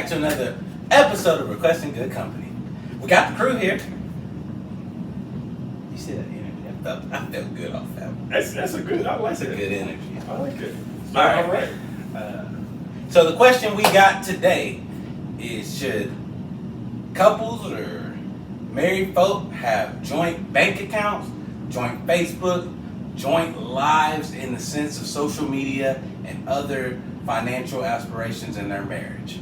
to another episode of Requesting Good Company. We got the crew here. You see that energy? I felt good off that one. That's a good. I like That's a good energy. I like it. All right. So the question we got today is: should couples or married folk have joint bank accounts, joint Facebook, joint lives in the sense of social media and other financial aspirations in their marriage?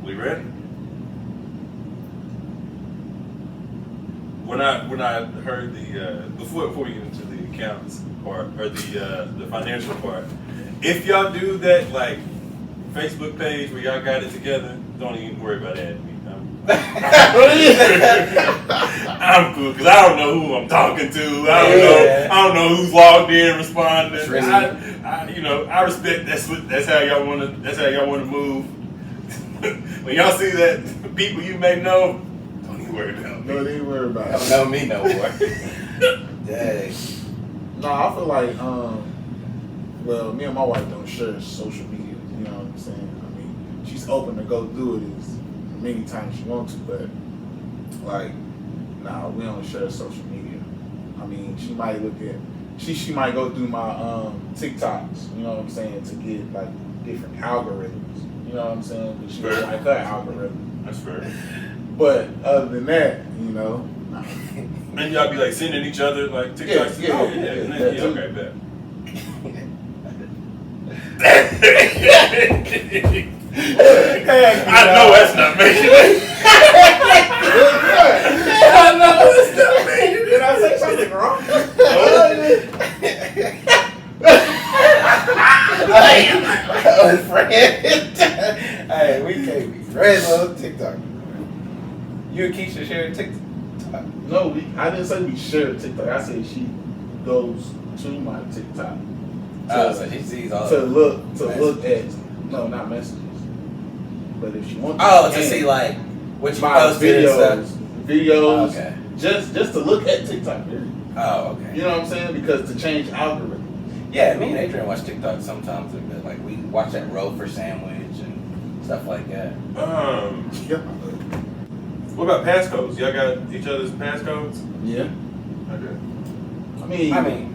We ready? When I heard the before we get into the accounts part or the financial part, if y'all do that like Facebook page where y'all got it together, don't even worry about adding me. I'm cool because I don't know who I'm talking to. I don't know who's logged in, responding. I respect that's how y'all want to move. When y'all see that people you may know, don't even worry about me. No, they ain't worry about it. Don't know me no more. Dang. No, I feel like, well, me and my wife don't share social media. You know what I'm saying? I mean, she's open to go do it as many times she wants to, but like, nah, we don't share social media. I mean, she might look at, she might go through my TikToks. You know what I'm saying? To get like different algorithms. You know what I'm saying? Because she don't like her algorithm. That's fair. But other than that, you know. Nah. And y'all be like sending each other like TikToks. Yeah, Okay, bet. I know that's not making it. I know it's not making Did I say something wrong? Hey, we can't be friends on TikTok. You and Keisha share TikTok? No, I didn't say we share TikTok. I said she goes to my TikTok. So she sees all to the look at not messages, but if she wants to see like what you my posted and stuff. videos, Okay. just to look at TikTok. Period. Oh, okay. You know what I'm saying? Because to change algorithm. Yeah, me and Adrian watch TikTok sometimes. Like we watch that roll for sandwich and stuff like that. Yeah. What about passcodes? Y'all got each other's passcodes? Yeah. Okay. I mean,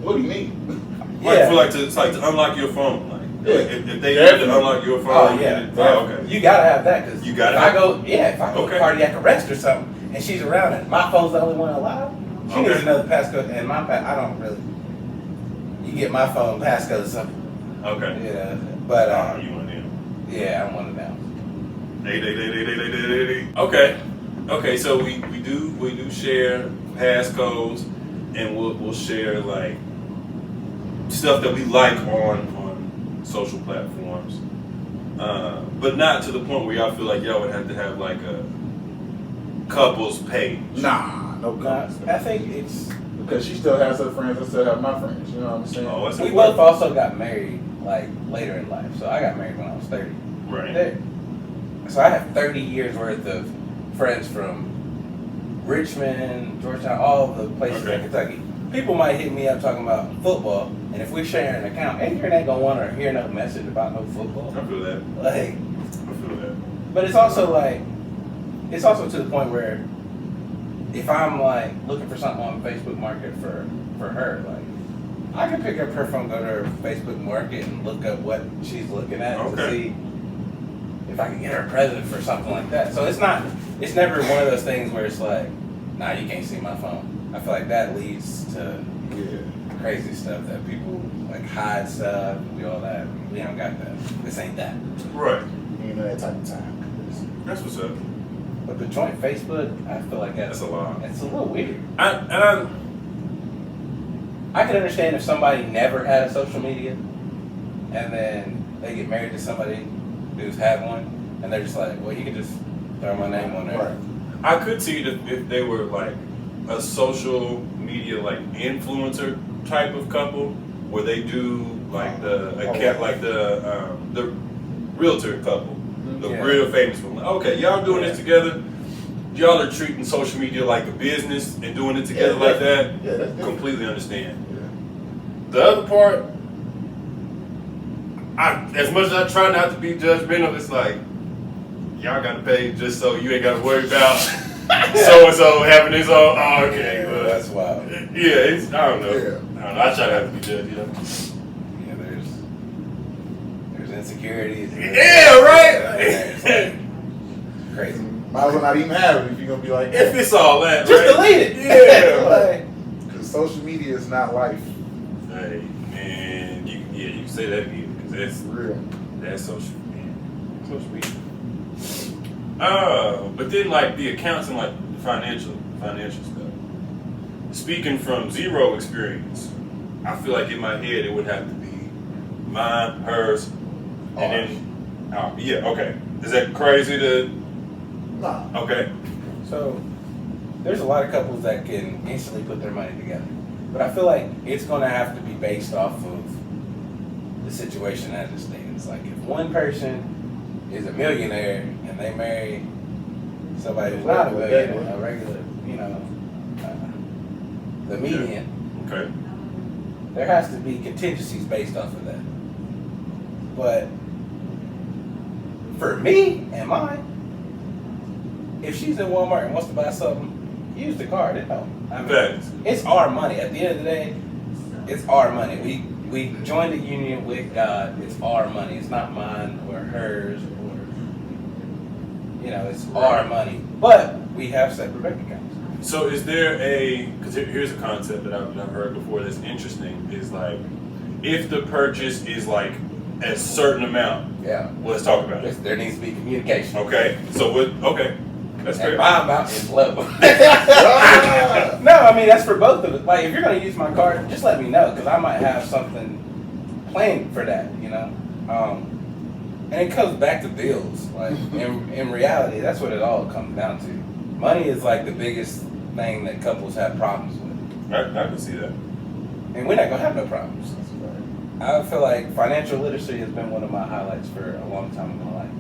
what do you mean? Like it's like to unlock your phone. Like if they need to unlock your phone. Oh yeah. Okay. You gotta have that because if I go Okay. cardiac arrest or something and she's around and my phone's the only one allowed, she needs another passcode and I don't really. You get my phone passcode or something. Okay. Yeah, but you want them? Yeah, I'm one of them. 888. Okay. So we do share passcodes, and we'll share like stuff that we like on social platforms, but not to the point where y'all feel like y'all would have to have like a couples page. Nah, no couples. I think it's because she still has her friends, I still have my friends. You know what I'm saying? Oh, that's we both also got married like later in life. So I got married when I was 30. Right. So I have 30 years worth of friends from Richmond, Georgetown, all the places in Kentucky. People might hit me up talking about football, and if we share an account, Adrian ain't gonna want to hear no message about no football. I feel that. Like, I feel that. but it's also to the point where if I'm like looking for something on Facebook Market for her, like I can pick up her phone, go to her Facebook Market, and look up what she's looking at to see if I can get her a present for something like that. So it's never one of those things where it's like, nah, you can't see my phone. I feel like that leads to crazy stuff that people like hide stuff and do all that. We don't got that. This ain't that. Right. You know that type of time. That's what's up. But the joint Facebook, I feel like that's a lot. It's a little weird. I could understand if somebody never had a social media and then they get married to somebody who's had one and they're just like, well, you can just throw my name on there. Right. I could see it if they were like a social media like influencer type of couple where they do like the realtor couple, the real famous one. Okay, y'all doing this together. Y'all are treating social media like a business and doing it together like that. Yeah, that's completely understand. Yeah. The other part, as much as I try not to be judgmental, it's like y'all gotta pay just so you ain't gotta worry about so and so having his own. Oh, okay, Yeah, well, that's wild. yeah, it's I don't know. Yeah. I don't know. I try not to be judged, you know. Yeah, there's insecurities. Yeah, right. It's like crazy. Might as well not even have it if you're gonna be like, If it's all that, Just right? delete it. Yeah. Like, because social media is not life. Hey, man, you can say that again because For real. that's social media. social media. But then like the accounts and like the financial stuff. Speaking from zero experience, I feel like in my head it would have to be mine, hers, and then yeah, okay. Is that crazy to? Nah. Okay. So there's a lot of couples that can instantly put their money together, but I feel like it's going to have to be based off of the situation as it stands. Like if one person is a millionaire and they marry somebody who's not a millionaire, a regular, the median, Okay. there has to be contingencies based off of that. But for me and mine, if she's in Walmart and wants to buy something, use the card. It don't. I mean, Facts. it's our money. At the end of the day, it's our money. We joined the union with God. It's our money. It's not mine or hers or it's our money. But we have separate bank accounts. So is there because here's a concept that I've heard before that's interesting, is like, if the purchase is like a certain amount, Yeah. well, let's talk about it. There needs to be communication. Okay, so that's fair. And my amount is low. No, I mean, that's for both of us. Like, if you're going to use my card, just let me know, because I might have something planned for that, and it comes back to bills. Like, in reality, that's what it all comes down to. Money is like the biggest thing that couples have problems with. I can see that. And we're not going to have no problems. I feel like financial literacy has been one of my highlights for a long time in my life.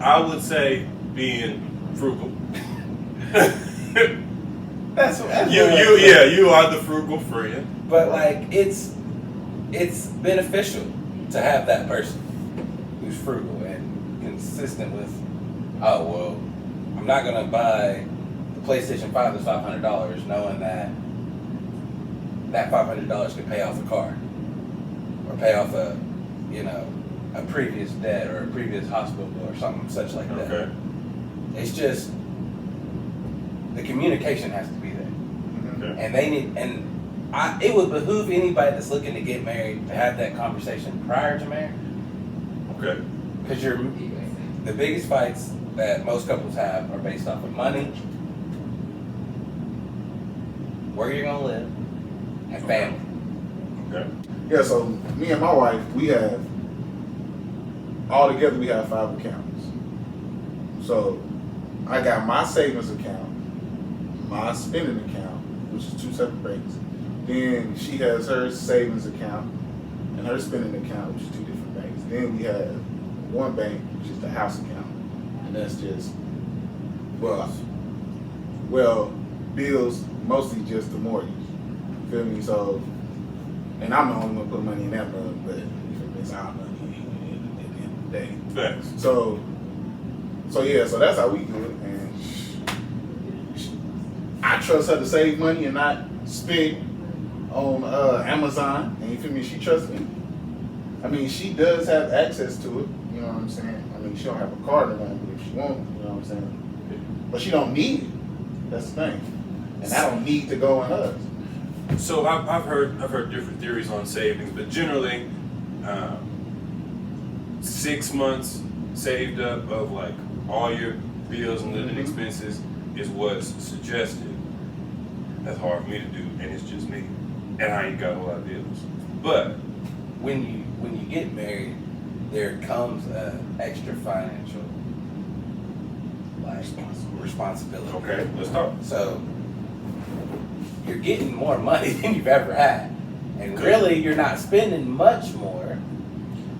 I would say being frugal. That's you are the frugal friend. But like it's beneficial to have that person who's frugal and consistent with, oh well, I'm not gonna buy the PlayStation 5 that's $500 knowing that $500 can pay off a car or pay off a previous debt or a previous hospital bill or something such like that. Okay. It's just the communication has to be there. Okay. And it would behoove anybody that's looking to get married to have that conversation prior to marriage. Okay. Because the biggest fights that most couples have are based off of money, where you're gonna live, and family. Okay. Yeah, so me and my wife, we have, all together we have 5 accounts. So I got my savings account, my spending account, which is 2 separate banks. Then she has her savings account and her spending account, which is 2 different banks. Then we have one bank, which is the house account. And that's just, bills, mostly just the mortgage. Feel me? So, and I'm the only one put money in that mug, but it's our money at the end of the day. Thanks. So that's how we do it. And I trust her to save money and not spend on Amazon. And you feel me? She trusts me. I mean, she does have access to it. You know what I'm saying? I mean, she don't have a card or nothing, but if she won't, you know what I'm saying? But she don't need it. That's the thing. And I don't need to go in hers. So I've heard different theories on savings, but generally, 6 months saved up of like all your bills and living expenses is what's suggested. That's hard for me to do, and it's just me, and I ain't got a whole lot of bills. But When you get married, there comes an extra financial responsibility. okay, let's talk. So you're getting more money than you've ever had, and really you're not spending much more.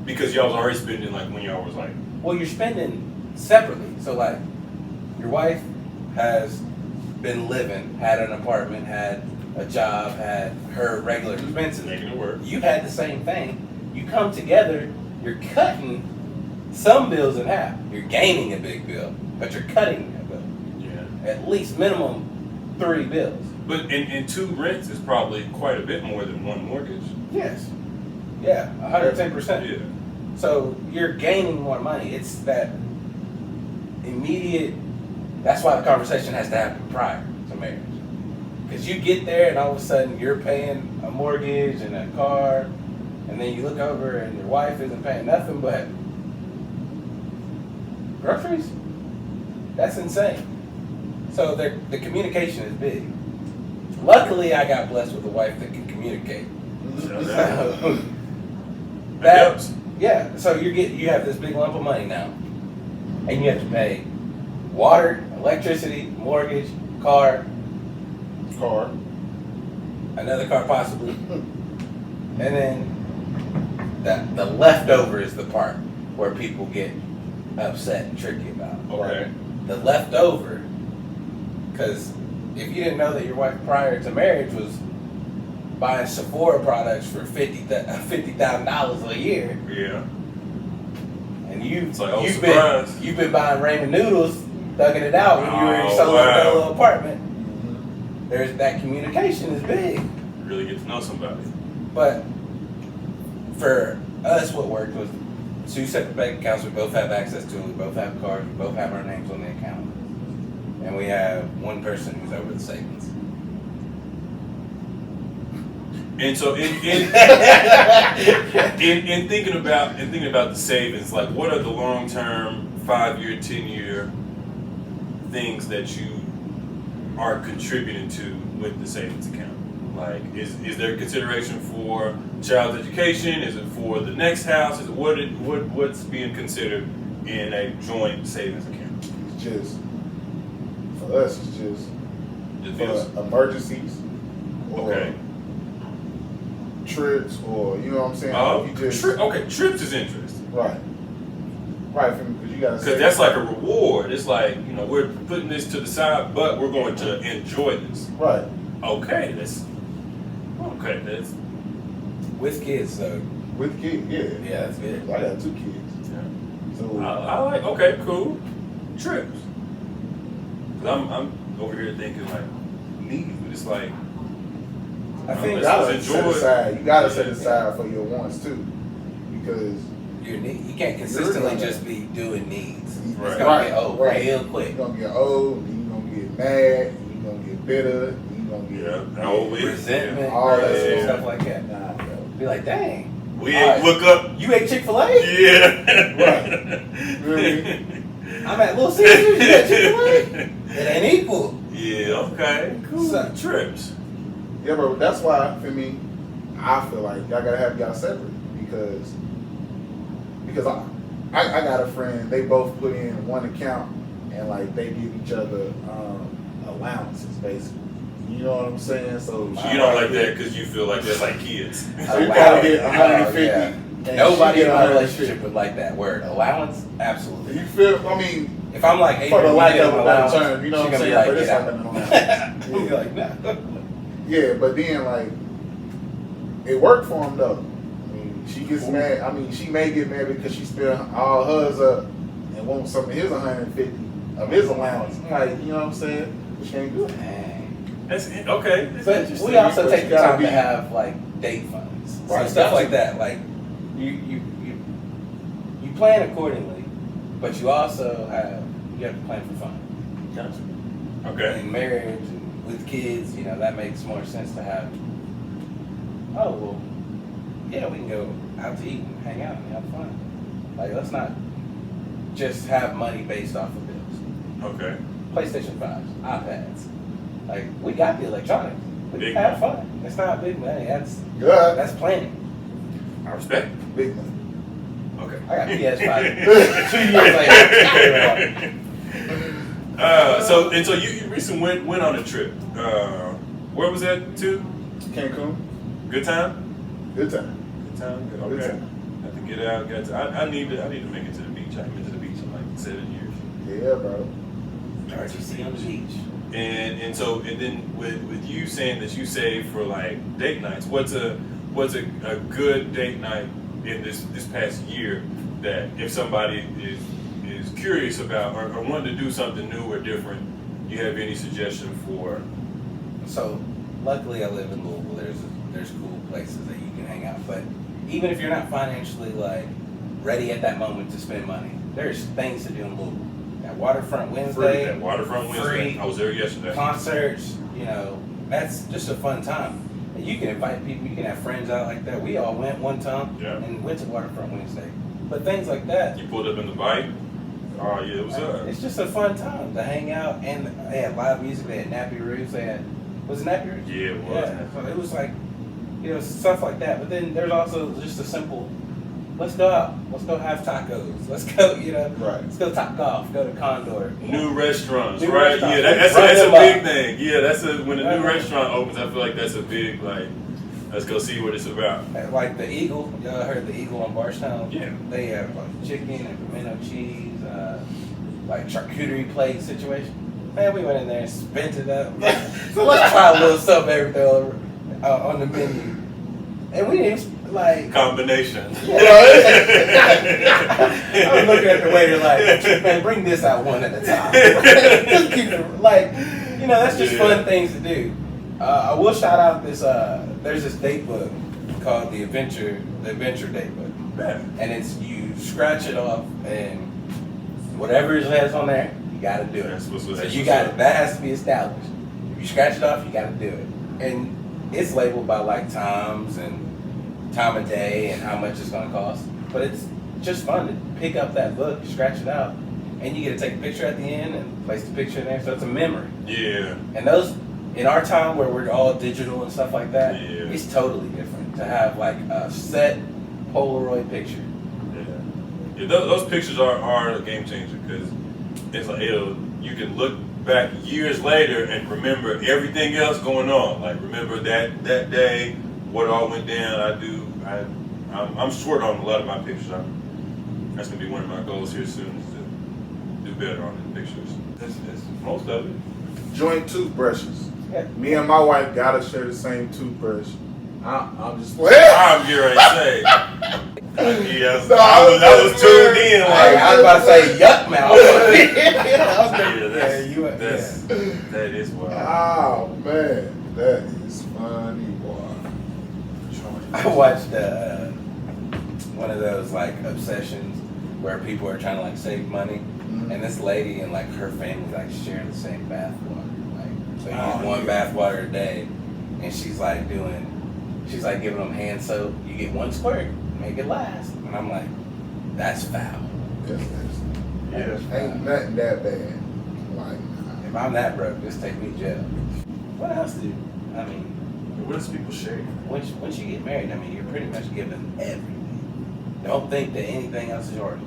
Because y'all was already spending like when y'all was like, Well, you're spending separately. So like, your wife has been living, had an apartment, had a job, had her regular expenses. making it work. You had the same thing. You come together you're cutting some bills in half. You're gaining a big bill, but you're cutting a bill. Yeah. At least minimum 3 bills. But in 2 rents is probably quite a bit more than 1 mortgage. Yes. Yeah, 110%. Yeah. So you're gaining more money. It's that immediate. That's why the conversation has to happen prior to marriage. Because you get there and all of a sudden you're paying a mortgage and a car, and then you look over and your wife isn't paying nothing but groceries. That's insane. So the communication is big. Luckily, I got blessed with a wife that can communicate. So So, that helps. yeah. So you have this big lump of money now, and you have to pay water, electricity, mortgage, car, another car possibly, and then the leftover is the part where people get upset and tricky about. Okay. The leftover, because if you didn't know that your wife prior to marriage was buying Sephora products for $50,000 a year, Yeah. and It's like, oh, surprise. you've been buying ramen noodles, thugging it out when you were in your solo dolo apartment. There's that communication is big. Really get to know somebody. But for us, what worked was 2 separate bank accounts. We both have access to them. We both have cards. We both have our names on the account. And we have one person who's over the savings. And so in thinking about the savings, like what are the long term, 5-year, 10-year things that you are contributing to with the savings account? Like, is there consideration for child's education? Is it for the next house? Is it what's being considered in a joint savings account? It's just, for us, it's just Just for emergencies or okay. trips, or you know what I'm saying? You just, Trips is interesting. right, because you gotta. Because that's like a reward. It's like, we're putting this to the side, but we're going to enjoy this. right. Okay, that's With kids, so With kids, yeah. yeah, that's good. I got 2 kids, so I like. Okay, cool. Trips. 'Cause I'm over here thinking like needs, but it's like I think you let's gotta set enjoy it. aside. You gotta set Yeah. aside for your wants too, because you can't consistently gonna- just be doing needs. Right. It's gonna get old real You're quick. gonna get old, and you're gonna get mad, and you're gonna get bitter, and you're gonna get always Resentment, all that and stuff. stuff like that. Nah, bro. Be like, dang, We Alright. look up. you ate Chick-fil-A? Yeah. Right. Really? I'm at Little Caesars. You ate Chick-fil-A? It ain't equal. Yeah. Okay. Cool. So- Trips. Yeah, bro. That's why for me, I feel like y'all gotta have y'all separate because I got a friend. They both put in one account and like they give each other allowances basically. You know what I'm saying? So You don't like that because you feel like that's like kids. So you probably get Allowance. 150. Yeah. and Nobody she in get my 150. relationship would like that word. Allowance? Absolutely. You feel? I mean, If I'm like, hey, for the you lack get of an a better allowance, term, you know she what I'm gonna be saying? like, But it's get like out. an allowance. I'm gonna be like, nah. Yeah, but then like it worked for him though. I mean, she gets mad. I mean, she may get mad because she spent all hers up and wants some of his 150 of his allowance. Like, you know what I'm saying? But she ain't do it. Dang. That's okay. That's But interesting. we also But take you the gotta time be- to have like date funds, so Right, stuff gotcha. like that. Like you plan accordingly, but you also have to plan for fun. Okay. In marriage and with kids, that makes more sense to have. Oh well, yeah, we can go out to eat and hang out and have fun. Like let's not just have money based off of bills. Okay. PlayStation 5s, iPads. Like we got the electronics. We Big can have money. fun. It's not big money. Good. That's planning. I respect. Big money. Okay. I got PS5. 2 years later. So you recently went on a trip. Where was that to? Cancun. Good time. Good time. Good time. Good. Good Okay. time. Have to get out. I need to make it to the beach. I haven't been to the beach in like 7 years. Yeah, bro. RTC on the beach. And then with you saying that you save for like date nights, what's a good date night in this past year that if somebody is curious about or wanting to do something new or different, you have any suggestion for? So, luckily, I live in Louisville. There's cool places that you can hang out. But even if you're not financially like ready at that moment to spend money, there's things to do in Louisville. That Waterfront Wednesday, That Waterfront Wednesday. free I was there yesterday. concerts. You know, that's just a fun time. And you can invite people. You can have friends out like that. We all went one time and went to Waterfront Wednesday. But things like that. You pulled up in the bike. Oh yeah, it was It's just a fun time to hang out, and they had live music. They had Nappy Roots. Was it Nappy Roots? Yeah, it was. Yeah, so it was like, stuff like that. But then there's also just a simple, let's go out, let's go have tacos, let's go, Right. let's go top golf, go to Condor. New restaurants, New right? restaurants. Yeah, that's Run a them big up. thing. Yeah, when a new Right. restaurant opens, I feel like that's a big let's go see what it's about. Like the Eagle, y'all heard the Eagle on Barstown? Yeah. They have like chicken and pimento cheese, like charcuterie plate situation. Man, we went in there and spent it up. So let's try a little something everything on the menu. And we didn't like Combination. I was looking at the waiter like, man, bring this out one at a time. Just keep it, like, that's just fun things to do. I will shout out this, there's this date book called the Adventure Date Book. And it's, you scratch it off and whatever it has on there, you gotta do it. So you got that has to be established. If you scratch it off, you gotta do it. And it's labeled by like times and time of day and how much it's gonna cost. But it's just fun to pick up that book, scratch it out, and you get to take a picture at the end and place the picture in there, so it's a memory. Yeah. And those, in our time where we're all digital and stuff like that, Yeah. it's totally different to have like a set Polaroid picture. Yeah, those pictures are a game changer because it's like you can look back years later and remember everything else going on. Like remember that day, what all went down. I'm short on a lot of my pictures. That's gonna be one of my goals here soon is to do better on the pictures. That's most of it. Joint toothbrushes. Yeah. Me and my wife gotta share the same toothbrush. I'm just I'm getting ready to say. Yes, No, I was tuned in. I was about to say yuck mouth. That is wild. Oh man, that is funny, boy. I watched one of those like obsessions where people are trying to like save money, and this lady and like her family like share the same bath water. Like so you use one bath water a day, and she's like giving them hand soap. You get one squirt, make it last. And I'm like, that's foul. Ain't nothing that bad. Like, If I'm that broke, just take me to jail. What else What does people share? once you get married, you're pretty much given everything. Don't think that anything else is yours.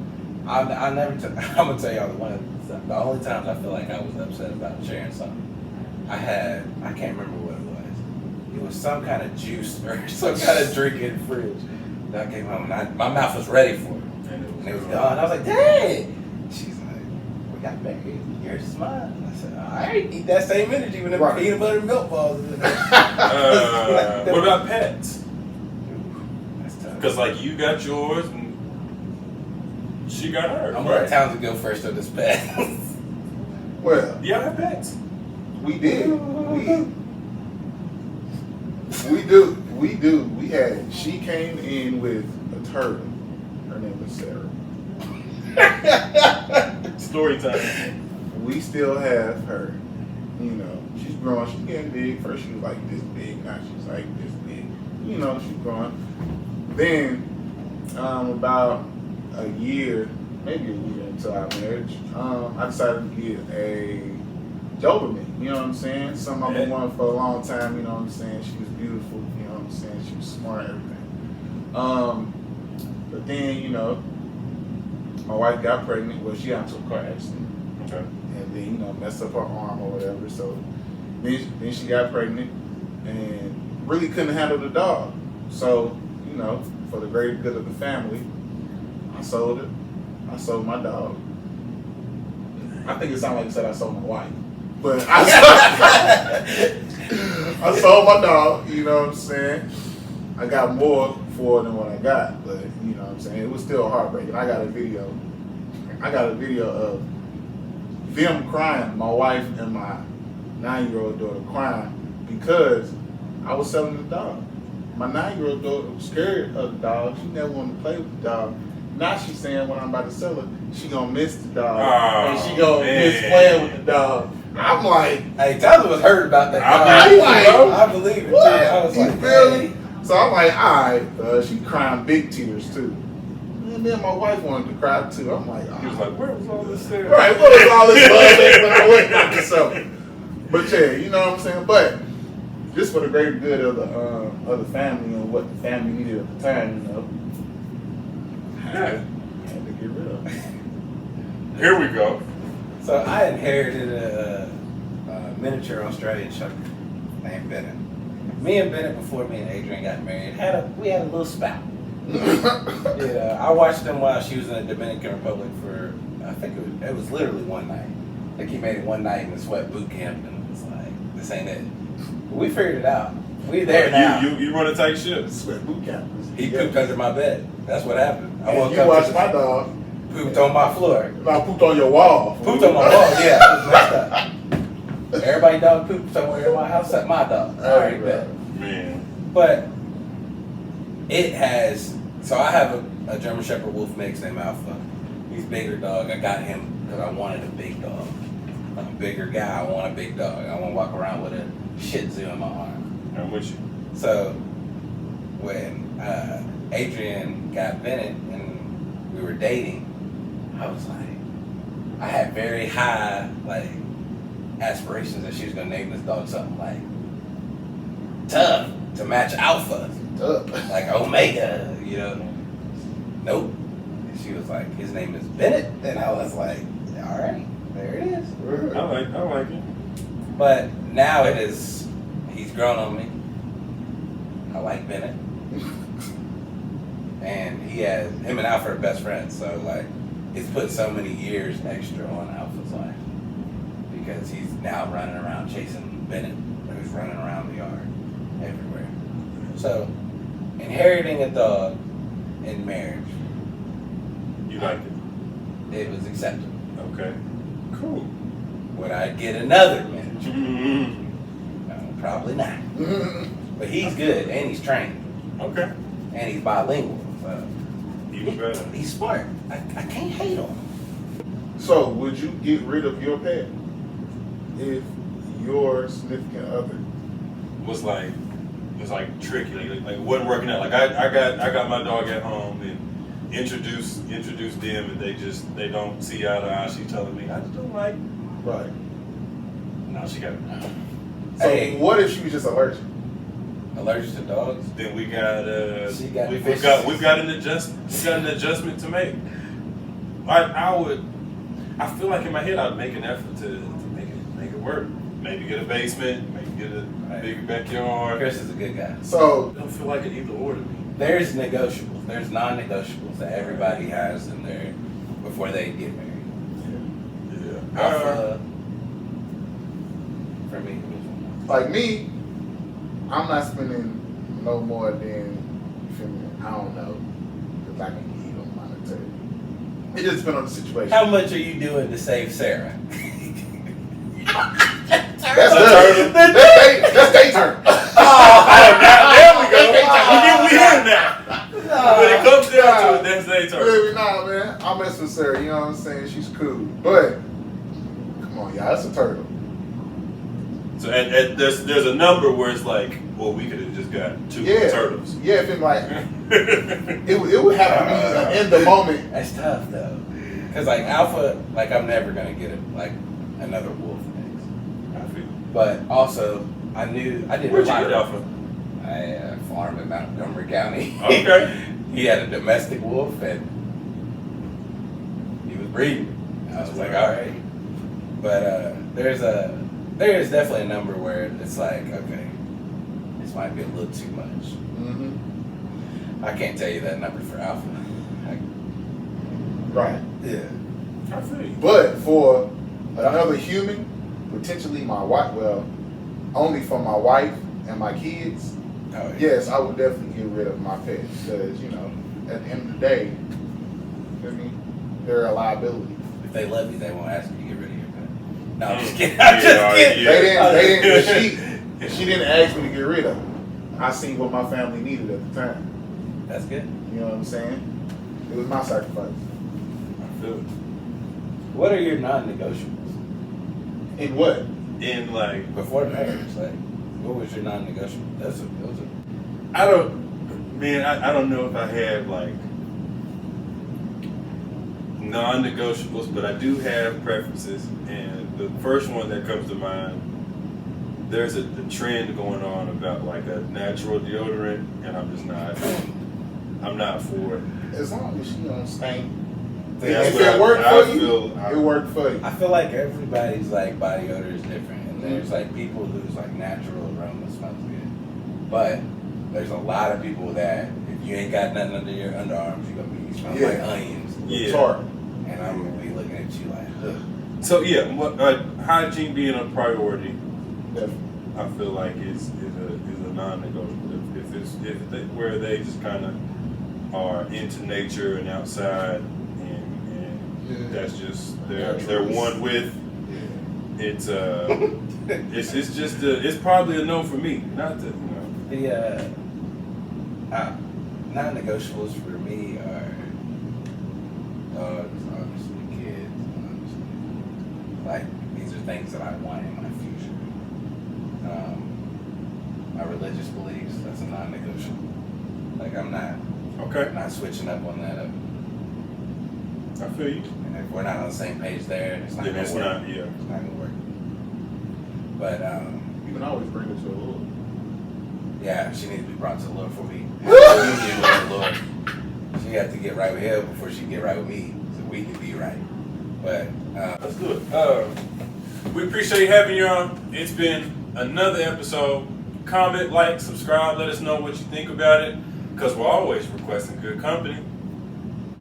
I'm gonna tell y'all the only times I feel like I was upset about sharing something. I can't remember what it was. It was some kind of juice or some kind of drink in the fridge. And I came home and my mouth was ready for it. And it was gone. I was like, dang! She's like, we got married. Yours is mine. I said, I ain't eat that same energy when them peanut butter and milk balls in there. What about pets? That's tough. Because like you got yours and she got hers. I'm gonna let Townsend go first on this pet. well, Y'all have pets? we did. We do. She came in with a turtle. Her name was Sarah. Story time. We still have her. She's growing. She's getting big. First she was like this big. Now she's like this big. She's growing. Then, about a year, maybe a year into our marriage, I decided to get a Doberman. You know what I'm saying? Something I've been wanting for a long time. You know what I'm saying? She was beautiful. You know what I'm saying? She was smart. Everything. But then, my wife got pregnant. Well, she got into a car accident. Okay. And then, messed up her arm or whatever. So then she got pregnant and really couldn't handle the dog. So, for the greater good of the family, I sold it. I sold my dog. I think it sounded like I said I sold my wife. But I sold my dog, you know what I'm saying? I got more for her than what I got, but you know what I'm saying? It was still heartbreaking. I got a video of them crying, my wife and my 9-year-old daughter crying because I was selling the dog. My 9-year-old daughter was scared of the dog. She never wanted to play with the dog. Now she's saying when I'm about to sell her, she gonna miss the dog and she gonna miss playing with the dog. I'm like, Hey, Tyler was hurt about that. I believe it. what? I was You like, feel hey. me? So I'm like, all right, she crying big tears too. And then my wife wanted to cry too. I'm like, He was like, where was all this there? right, what is all this love that went away from yourself? But yeah, you know what I'm saying? But just for the greater good of the family and what the family needed at the time, you know, I had to get rid of it. Here we go. So I inherited a miniature Australian Shepherd named Bennett. Me and Bennett, before me and Adrian got married, we had a little spout. Yeah, I watched him while she was in the Dominican Republic for, I think it was literally one night. I think he made it one night in the sweat boot camp, and it was like, this ain't it. But we figured it out. We there now. You run a tight ship. Sweat boot camp. He pooped under my bed. That's what happened. I And woke you up watched to my dog. pooped on my floor. I pooped on your wall. Pooped on my wall, yeah. It was messed up. Everybody dog pooped somewhere in my house except my dog. All right, bet. Man. But it has, so I have a German Shepherd Wolf mix named Alpha. He's a bigger dog. I got him because I wanted a big dog. I'm a bigger guy. I want a big dog. I want to walk around with a Shih Tzu in my arm. I'm with you. So when Adrian got Bennett and we were dating, I was like, I had very high aspirations that she was gonna name this dog something like tough to match Alpha, like Omega, you know. Nope. And she was like, his name is Bennett, and I was like, all right, there it is. I like it. But now he's grown on me. I like Bennett. And him and Alpha are best friends, so it's put so many years extra on Alpha's life. Because he's now running around chasing Bennett, who's running around the yard everywhere. So, inheriting a dog in marriage, You like it? it was acceptable. Okay. Cool. Would I get another miniature? Mm-hmm. No, probably not. But he's good, and he's trained, Okay. and he's bilingual. So Even better. he's smart. I can't hate on him. So, would you get rid of your pet if your significant other? Was tricky. Like it wasn't working out. Like I got my dog at home and introduced them, and they don't see eye to eye. She's telling me I just don't like. Right. No, she got. So, Hey. what if she was just allergic? Allergic to dogs? Then we got She got we've vicious. got an adjustment to make. I feel like in my head I'd make an effort to make it work. Maybe get a basement, maybe get a bigger backyard. Chris is a good guy. So, I don't feel like an either or to me. There's negotiables. There's non-negotiables that everybody has in there before they get married. Yeah. Alpha, for me, like me, I'm not spending no more than, you feel me, I don't know, because I can eat on monetary. It just depends on the situation. how much are you doing to save Sarah? That's their turn. There we go. We hear that. When it comes down to it, that's their turn. Baby, nah, man. I mess with Sarah, you know what I'm saying? She's cool. But, come on, y'all, that's a turtle. So there's a number where it's like, well, we could have just got two turtles. Yeah, if it like, it would have to be in the moment. That's tough though, because Alpha, I'm never gonna get another wolf mix. I feel. But also, I didn't. Where'd you get Alpha? I farmed in Montgomery County. Okay. He had a domestic wolf and he was breeding. I was like, all right. But there is definitely a number where it's like, okay, this might be a little too much. Mm-hmm. I can't tell you that number for Alpha. Right. Yeah. I feel you. But for another human, potentially my wife, well, only for my wife and my kids, Oh, yeah. yes, I would definitely get rid of my pets because at the end of the day, they're a liability. If they love you, they won't ask you to get rid of your pet. No, I'm just kidding. Yeah, I'm just kidding. yeah. They didn't. She didn't ask me to get rid of them. I seen what my family needed at the time. That's good. You know what I'm saying? It was my sacrifice. I feel it. What are your non-negotiables? In what? In like, Before marriage, like, what was your non-negotiable? Those are I don't know if I had like non-negotiables, but I do have preferences. And the first one that comes to mind, there's a trend going on about like a natural deodorant, and I'm not for it. As long as she don't stink. That's If what it worked I for you, feel- it worked for you. I feel like everybody's like body odor is different, and there's like people whose like natural aroma smells good, but there's a lot of people that if you ain't got nothing under your underarms, you're gonna be smelling like onions, Yeah. Tart. and I'm gonna be looking at you like, ugh. So yeah, hygiene being a priority, Definitely. I feel like is a non-negotiable. Where they just kind of are into nature and outside, and that's just they're one with. It's it's probably a no for me. Not that The non-negotiables for me are dogs, obviously, kids, obviously. Like, these are things that I want in my future. My religious beliefs, that's a non-negotiable. Like, I'm not switching up on that. I feel you. And if we're not on the same page there, it's not Then gonna it's work. not. Yeah. It's not gonna work. But You can always bring it to a Lord. yeah, she needs to be brought to the Lord for me. You get with the Lord. She has to get right with him before she can get right with me, so we can be right. But Let's do it. We appreciate having you on. It's been another episode. Comment, like, subscribe. Let us know what you think about it, because we're always requesting good company.